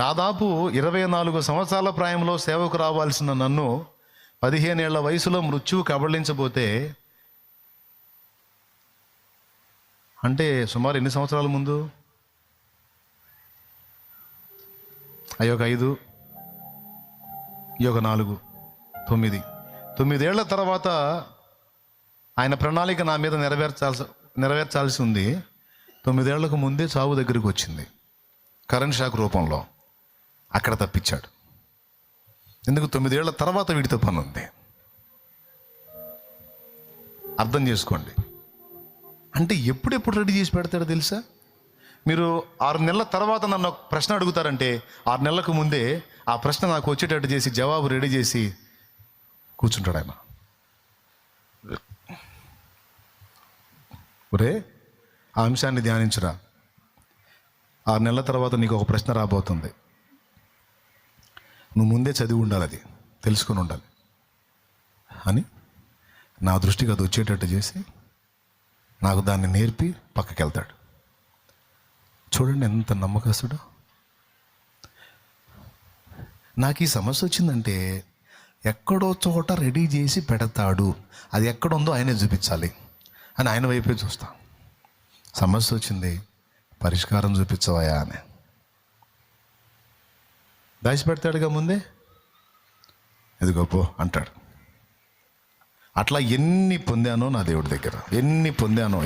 దాదాపు 24 సంవత్సరాల ప్రాయంలో సేవకు రావాల్సిన నన్ను 15 ఏళ్ల వయసులో మృత్యువు కబళించబోతే, అంటే సుమారు ఎన్ని సంవత్సరాల ముందు? అయ్యొక 5, ఈ ఒక 4, 9 ఏళ్ల తర్వాత ఆయన ప్రణాళిక నా మీద నెరవేర్చాల్సి ఉంది. 9 ఏళ్లకు ముందే చావు దగ్గరికి వచ్చింది, కరెంట్ షాక్ రూపంలో. అక్కడ తప్పించాడు. ఎందుకు? 9 ఏళ్ల తర్వాత వీడితో పని ఉంది. అర్థం చేసుకోండి. అంటే ఎప్పుడెప్పుడు రెడీ చేసి పెడతాడో తెలుసా? మీరు 6 నెలల తర్వాత నన్ను ఒక ప్రశ్న అడుగుతారంటే 6 నెలలకు ముందే ఆ ప్రశ్న నాకు వచ్చేటట్టు చేసి జవాబు రెడీ చేసి కూర్చుంటాడు ఆయన. ఒరే, ఆ అంశాన్ని ధ్యానించురా, 6 నెలల తర్వాత నీకు ఒక ప్రశ్న రాబోతుంది. నువ్వు ముందే చదివి ఉండాలి, అది తెలుసుకొని ఉండాలి అని నా దృష్టికి అది వచ్చేటట్టు చేసి నాకు దాన్ని నేర్పి పక్కకి వెళ్తాడు. చూడండి ఎంత నమ్మకస్తుడు. నాకు ఈ సమస్య వచ్చిందంటే ఎక్కడో చోట రెడీ చేసి పెడతాడు, అది ఎక్కడుందో ఆయనే చూపించాలి అని ఆయన వైపే చూస్తా. సమస్య వచ్చింది, పరిష్కారం చూపించవయా అని దాచిపెడతాడుగా ముందే. ఇది గొప్ప అంటాడు. అట్లా ఎన్ని పొందానో నా దేవుడి దగ్గర, ఎన్ని పొందానో.